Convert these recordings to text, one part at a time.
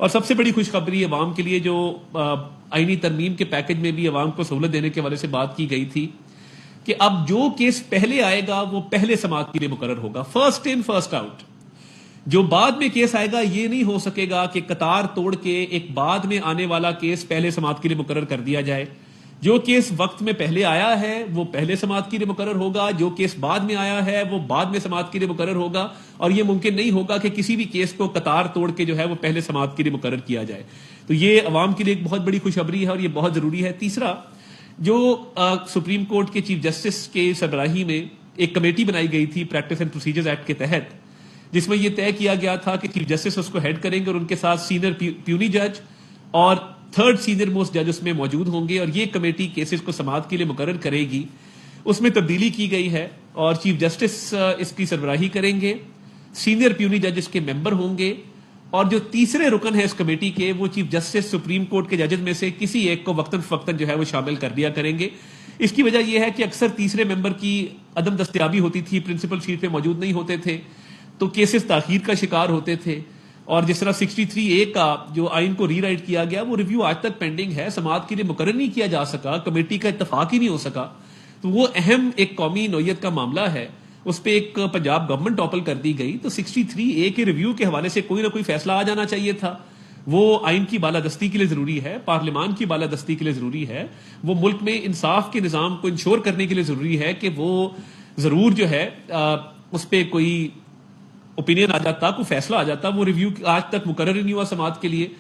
और सबसे बड़ी खुशखबरी अवाम के लिए जो आईनी तरमीम के पैकेज में भी अवाम को सहूलत देने के हवाले से बात की गई थी कि अब जो केस पहले आएगा वो पहले समाअत के लिए मुकर्रर होगा, फर्स्ट इन फर्स्ट आउट। जो बाद में केस आएगा ये नहीं हो सकेगा कि कतार तोड़ के एक बाद में आने वाला केस पहले समाअत के लिए मुकर्रर कर दिया जाए। जो केस वक्त में पहले आया है वो पहले समाअत के लिए मुकर्रर होगा, जो केस बाद में आया है वो बाद में समाअत के लिए मुकर्रर होगा, और ये मुमकिन नहीं होगा कि किसी भी केस को कतार तोड़ के जो है वो पहले समाअत के लिए मुकर्रर किया जाए। तो ये अवाम के लिए एक बहुत बड़ी खुशखबरी है और ये बहुत जरूरी है। तीसरा, जो सुप्रीम कोर्ट के चीफ जस्टिस के सरबराही में एक कमेटी बनाई गई थी प्रैक्टिस एंड प्रोसीजर्स एक्ट के तहत, जिसमें यह तय किया गया था कि चीफ जस्टिस उसको हेड करेंगे और उनके साथ सीनियर प्यूनी जज और थर्ड सीनियर मोस्ट जज उसमें मौजूद होंगे, और ये कमेटी केसेस को समाअत के लिए मुकर्रर करेगी। उसमें तब्दीली की गई है और चीफ जस्टिस इसकी सरबराही करेंगे, सीनियर प्यूनी जज इसके मेंबर होंगे, और जो तीसरे रुकन है इस कमेटी के वो चीफ जस्टिस सुप्रीम कोर्ट के जजेस में से किसी एक को वक्तन फवक्तन जो है वो शामिल कर दिया करेंगे। इसकी वजह यह है कि अक्सर तीसरे मेंबर की अदम दस्तयाबी होती थी, प्रिंसिपल सीट पे मौजूद नहीं होते थे, तो केसेस ताखीर का शिकार होते थे। और जिस तरह 63A का जो आइन को रीराइट किया गया वो रिव्यू आज तक पेंडिंग है, समाअत के लिए मुकर्रर नहीं किया जा सका, कमेटी का इत्तफाक ही नहीं हो सका। तो वो अहम एक कौमी नौयत का मामला है, उस पर एक पंजाब गवर्नमेंट टॉपल कर दी गई। तो 63A के रिव्यू के हवाले से कोई ना कोई फैसला आ जाना चाहिए था। वो आइन की बालादस्ती के लिए जरूरी है, पार्लियामान की बालादस्ती के लिए जरूरी है, वो मुल्क में इंसाफ के निजाम को इंश्योर करने के लिए जरूरी है कि वो जरूर जो है उस पर कोई ओपिनियन आ जाता, कोई फैसला आ जाता। वो रिव्यू आज तक मुकर्रर ही नहीं हुआ समाअत के लिए।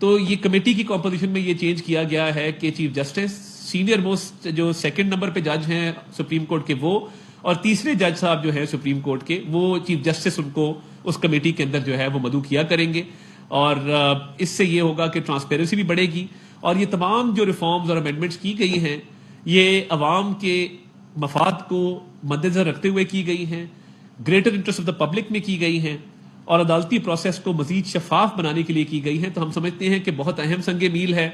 तो ये कमेटी की कॉम्पोजिशन में ये चेंज किया गया है कि चीफ जस्टिस, सीनियर मोस्ट जो सेकंड नंबर पे जज हैं सुप्रीम कोर्ट के वो, और तीसरे जज साहब जो है सुप्रीम कोर्ट के वो चीफ जस्टिस उनको उस कमेटी के अंदर जो है वो मदऊ किया करेंगे। और इससे ये होगा कि ट्रांसपेरेंसी भी बढ़ेगी, और ये तमाम जो रिफॉर्म्स और अमेंडमेंट्स की गई हैं ये अवाम के मफाद को मद्देनजर रखते हुए की गई हैं, greater interest of the public में की गई हैं, और अदालती प्रोसेस को मजीद शफाफ बनाने के लिए की गई हैं। तो हम समझते हैं कि बहुत अहम संगे मील है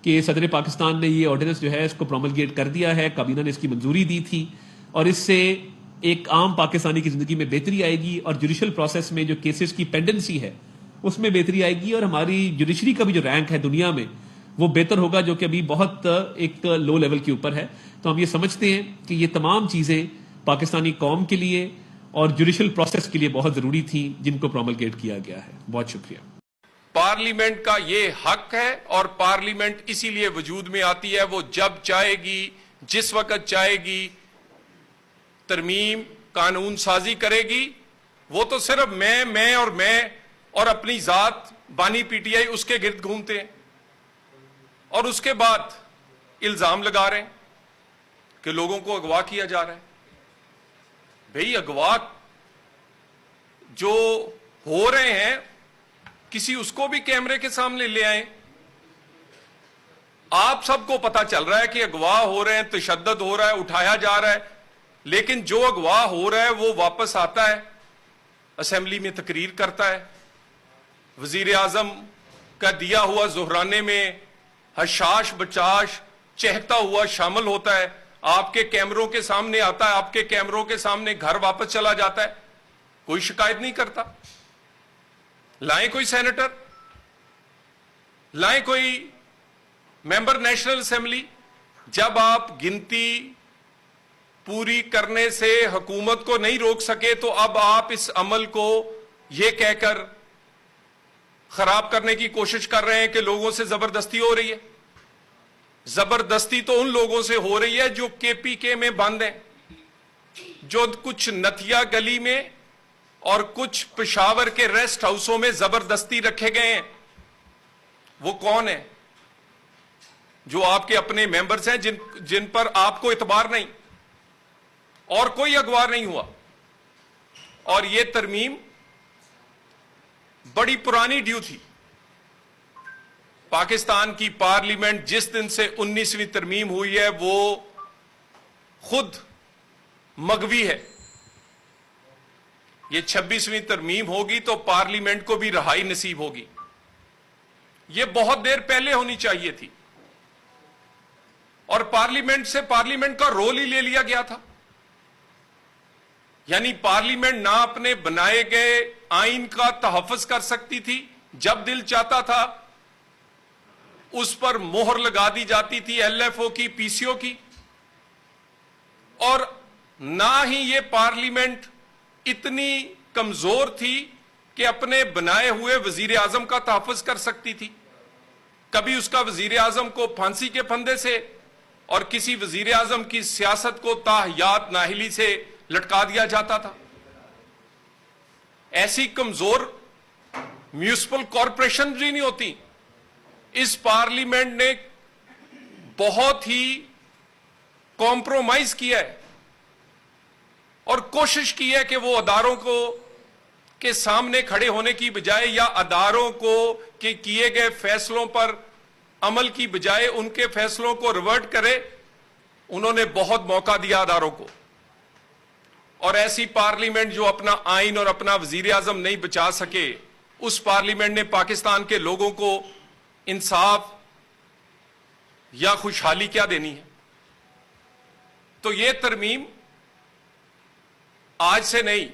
कि सदर पाकिस्तान ने ये ऑर्डिनेंस जो है इसको प्रोमलगेट कर दिया है, काबीना ने इसकी मंजूरी दी थी, और इससे एक आम पाकिस्तानी की जिंदगी में बेहतरी आएगी, और जुडिशल प्रोसेस में जो केसेस की पेंडेंसी है उसमें बेहतरी आएगी, और हमारी जुडिशरी का भी जो रैंक है दुनिया में वो बेहतर होगा, जो कि अभी बहुत एक लो लेवल के ऊपर है। तो हम ये समझते हैं कि ये तमाम चीजें पाकिस्तानी कौम के लिए और जुडिशल प्रोसेस के लिए बहुत जरूरी थी, जिनको प्रोमलगेट किया गया है। बहुत शुक्रिया। पार्लियामेंट का ये हक है, और पार्लियामेंट इसीलिए वजूद में आती है, वो जब चाहेगी, जिस वक्त चाहेगी तरमीम कानून साजी करेगी। वो तो सिर्फ मैं और अपनी जात बानी पीटीआई उसके गिर्द घूमते हैं, और उसके बाद इल्जाम लगा रहे हैं कि लोगों को अगवा किया जा रहा है। भाई, अगवा जो हो रहे हैं किसी उसको भी कैमरे के सामने ले आए। आप सबको पता चल रहा है कि अगवा हो रहे हैं, तशद्दुद हो रहा है, उठाया जा रहा है, लेकिन जो अगवा हो रहा है वो वापस आता है, असेंबली में तकरीर करता है, वजीर आजम का दिया हुआ जुहराने में हशाश बचाश चहकता हुआ शामिल होता है, आपके कैमरों के सामने आता है, आपके कैमरों के सामने घर वापस चला जाता है, कोई शिकायत नहीं करता। लाएं कोई सेनेटर, लाएं कोई मेंबर नेशनल असेंबली। जब आप गिनती पूरी करने से हुकूमत को नहीं रोक सके तो अब आप इस अमल को यह कहकर खराब करने की कोशिश कर रहे हैं कि लोगों से जबरदस्ती हो रही है। जबरदस्ती तो उन लोगों से हो रही है जो केपीके में बंद हैं, जो कुछ नथिया गली में और कुछ पेशावर के रेस्ट हाउसों में जबरदस्ती रखे गए हैं। वो कौन है? जो आपके अपने मेंबर्स हैं, जिन पर आपको इतबार नहीं, और कोई अगवा नहीं हुआ। और ये तरमीम बड़ी पुरानी ड्यू थी। पाकिस्तान की पार्लियामेंट जिस दिन से 19वीं तरमीम हुई है वो खुद मगवी है। ये 26वीं तरमीम होगी तो पार्लियामेंट को भी रहाई नसीब होगी। ये बहुत देर पहले होनी चाहिए थी, और पार्लियामेंट से पार्लियामेंट का रोल ही ले लिया गया था। यानी पार्लियामेंट ना अपने बनाए गए आइन का तहफ्फुज कर सकती थी, जब दिल चाहता था उस पर मोहर लगा दी जाती थी एलएफओ की, पीसीओ की, और ना ही ये पार्लियामेंट इतनी कमजोर थी कि अपने बनाए हुए वजीर आजम का तहफ्फुज कर सकती थी। कभी उसका वजीर आजम को फांसी के फंदे से और किसी वजीर आजम की सियासत को ताहयात नाहिली से लटका दिया जाता था। ऐसी कमजोर म्यूनिसिपल कॉरपोरेशन भी नहीं होती। इस पार्लियामेंट ने बहुत ही कॉम्प्रोमाइज किया है और कोशिश की है कि वो अदारों को के सामने खड़े होने की बजाय या अदारों को के किए गए फैसलों पर अमल की बजाय उनके फैसलों को रिवर्ट करे। उन्होंने बहुत मौका दिया अदारों को, और ऐसी पार्लियामेंट जो अपना आइन और अपना वजीर आजम नहीं बचा सके, उस पार्लियामेंट ने पाकिस्तान के लोगों को इंसाफ या खुशहाली क्या देनी है। तो ये तरमीम आज से नहीं,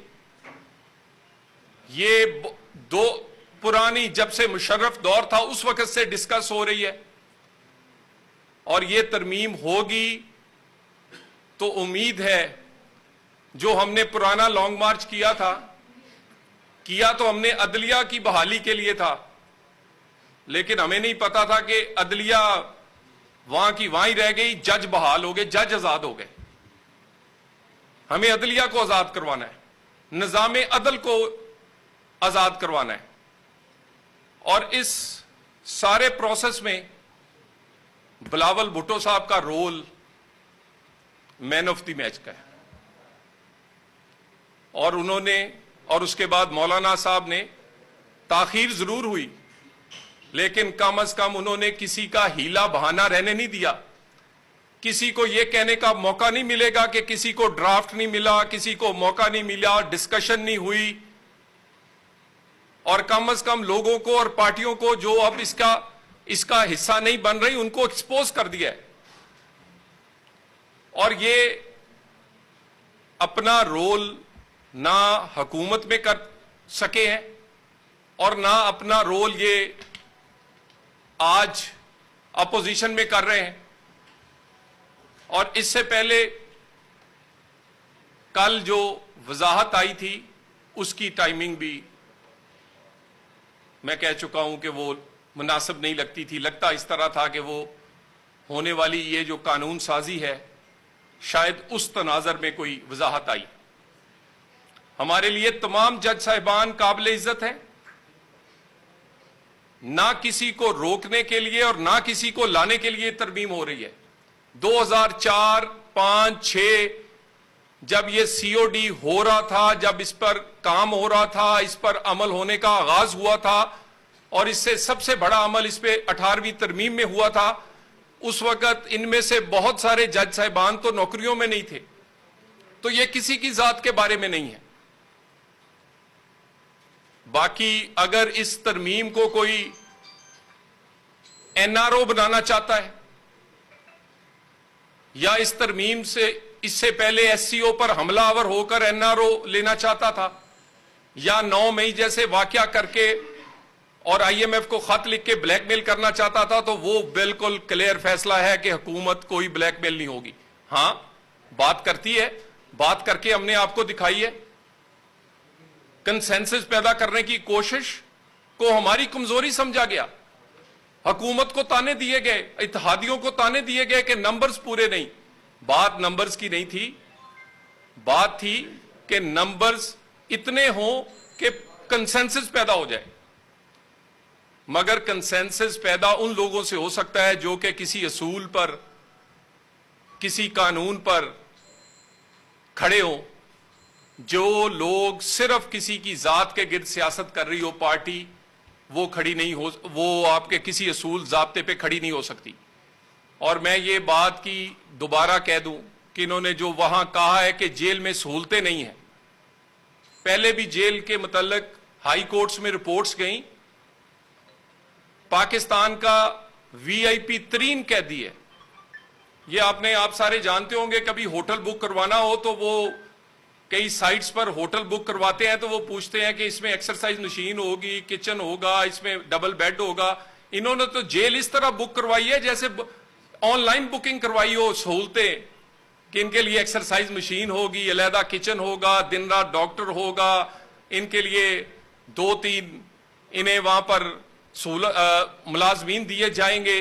ये दो पुरानी, जब से मुशर्रफ दौर था उस वक्त से डिस्कस हो रही है, और ये तरमीम होगी तो उम्मीद है जो हमने पुराना लॉन्ग मार्च किया तो हमने अदलिया की बहाली के लिए था, लेकिन हमें नहीं पता था कि अदलिया वहां की वहां ही रह गई, जज बहाल हो गए, जज आजाद हो गए। हमें अदलिया को आजाद करवाना है, निजाम अदल को आजाद करवाना है, और इस सारे प्रोसेस में बिलावल भुट्टो साहब का role man of the match का है। और उन्होंने, और उसके बाद मौलाना साहब ने, ताखीर जरूर हुई लेकिन कम अज कम उन्होंने किसी का हीला बहाना रहने नहीं दिया। किसी को यह कहने का मौका नहीं मिलेगा कि किसी को ड्राफ्ट नहीं मिला, किसी को मौका नहीं मिला, डिस्कशन नहीं हुई, और कम अज कम लोगों को और पार्टियों को जो अब इसका हिस्सा नहीं बन रही उनको एक्सपोज कर दिया है। और ये अपना रोल ना हुकूमत में कर सके हैं और ना अपना रोल ये आज अपोजिशन में कर रहे हैं। और इससे पहले कल जो वजाहत आई थी उसकी टाइमिंग भी मैं कह चुका हूं कि वो मुनासिब नहीं लगती थी। लगता इस तरह था कि वो होने वाली ये जो कानून साजी है शायद उस तनाजर में कोई वजाहत आई। हमारे लिए तमाम जज साहिबान काबिल इज्जत है, ना किसी को रोकने के लिए और ना किसी को लाने के लिए तरमीम हो रही है। 2004, 5, 6 जब ये सीओडी हो रहा था, जब इस पर काम हो रहा था, इस पर अमल होने का आगाज हुआ था, और इससे सबसे बड़ा अमल इस पे 18वीं तरमीम में हुआ था, उस वक्त इनमें से बहुत सारे जज साहिबान तो नौकरियों में नहीं थे। तो ये किसी की जात के बारे में नहीं है। बाकी अगर इस तरमीम को कोई एनआरओ बनाना चाहता है या इस तरमीम से इससे पहले एससीओ पर हमलावर होकर एनआरओ लेना चाहता था या 9 मई जैसे वाकया करके और आईएमएफ को खत लिख के ब्लैकमेल करना चाहता था, तो वो बिल्कुल क्लियर फैसला है कि हुकूमत कोई ब्लैकमेल नहीं होगी। हां, बात करती है, बात करके हमने आपको दिखाई है। कंसेंसस पैदा करने की कोशिश को हमारी कमजोरी समझा गया। हुकूमत को ताने दिए गए, इत्तेहादियों को ताने दिए गए कि नंबर्स पूरे नहीं। बात नंबर्स की नहीं थी, बात थी कि नंबर्स इतने हों कि कंसेंसस पैदा हो जाए। मगर कंसेंसस पैदा उन लोगों से हो सकता है जो कि किसी असूल पर, किसी कानून पर खड़े हों। जो लोग सिर्फ किसी की जात के गिर्द सियासत कर रही हो पार्टी, वो खड़ी नहीं हो, वो आपके किसी असूल जाब्ते पे खड़ी नहीं हो सकती। और मैं ये बात की दोबारा कह दूं कि इन्होंने जो वहां कहा है कि जेल में सहूलतें नहीं है, पहले भी जेल के मुतल्लिक हाई कोर्ट्स में रिपोर्ट्स गई। पाकिस्तान का वीआईपी तरीन कैदी है, ये आप सारे जानते होंगे। कभी होटल बुक करवाना हो तो वो कई साइट्स पर होटल बुक करवाते हैं तो वो पूछते हैं कि इसमें एक्सरसाइज मशीन होगी, किचन होगा, इसमें डबल बेड होगा। इन्होंने तो जेल इस तरह बुक करवाई है जैसे ऑनलाइन बुकिंग करवाई हो सहूलतें, कि इनके लिए एक्सरसाइज मशीन होगी, अलहदा किचन होगा, दिन रात डॉक्टर होगा, इनके लिए 2-3 इन्हें वहां पर मुलाजमीन दिए जाएंगे,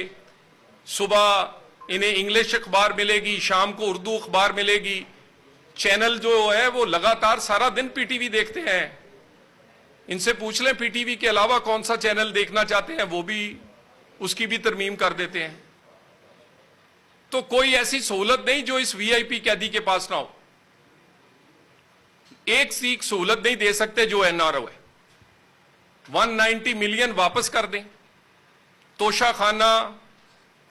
सुबह इन्हें इंग्लिश अखबार मिलेगी, शाम को उर्दू अखबार मिलेगी। चैनल जो है वो लगातार सारा दिन पीटीवी देखते हैं। इनसे पूछ लें पीटीवी के अलावा कौन सा चैनल देखना चाहते हैं, वो भी उसकी भी तरमीम कर देते हैं। तो कोई ऐसी सहूलत नहीं जो इस वीआईपी कैदी के पास ना हो। एक सीख सहूलत नहीं दे सकते जो एनआरओ है। 190 मिलियन वापस कर दें, तोशा खाना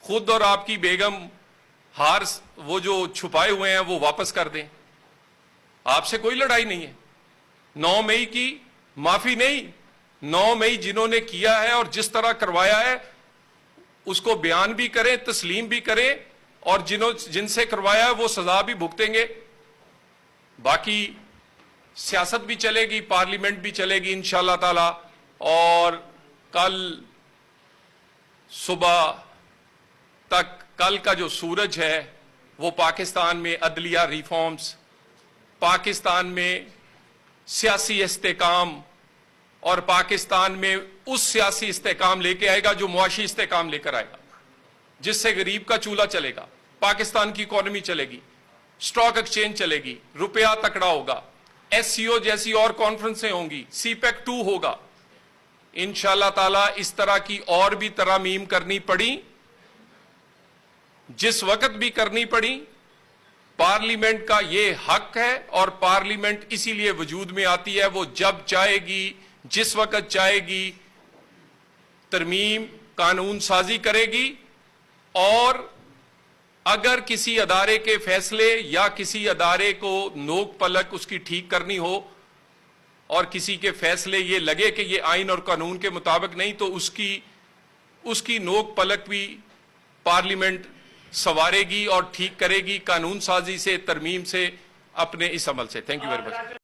खुद और आपकी बेगम हार वो जो छुपाए हुए हैं वो वापस कर दें। आपसे कोई लड़ाई नहीं है। 9 मई की माफी नहीं, 9 मई जिन्होंने किया है और जिस तरह करवाया है उसको बयान भी करें, तस्लीम भी करें, और जिनसे करवाया है वो सजा भी भुगतेंगे। बाकी सियासत भी चलेगी, पार्लियामेंट भी चलेगी इंशाअल्लाह ताला। और कल सुबह तक, कल का जो सूरज है वो पाकिस्तान में अदलिया रिफॉर्म्स, पाकिस्तान में सियासी इस्तेकाम और पाकिस्तान में उस सियासी इस्तेकाम लेके आएगा जो मुआशी इस्तेकाम लेकर आएगा, जिससे गरीब का चूल्हा चलेगा, पाकिस्तान की इकोनॉमी चलेगी, स्टॉक एक्सचेंज चलेगी, रुपया तकड़ा होगा, एससीओ जैसी और कॉन्फ्रेंसें होंगी, सीपेक 2 होगा। इंशाअल्लाह ताला इस तरह की और भी तरमीम करनी पड़ी, जिस वक्त भी करनी पड़ी। पार्लियामेंट का यह हक है और पार्लियामेंट इसीलिए वजूद में आती है। वो जब चाहेगी, जिस वक्त चाहेगी, तरमीम कानून साजी करेगी। और अगर किसी अदारे के फैसले या किसी अदारे को नोक पलक उसकी ठीक करनी हो और किसी के फैसले ये लगे कि ये आइन और कानून के मुताबिक नहीं, तो उसकी नोक पलक भी पार्लियामेंट संवारेगी और ठीक करेगी कानून साजी से, तरमीम से, अपने इस अमल से। Thank you very much.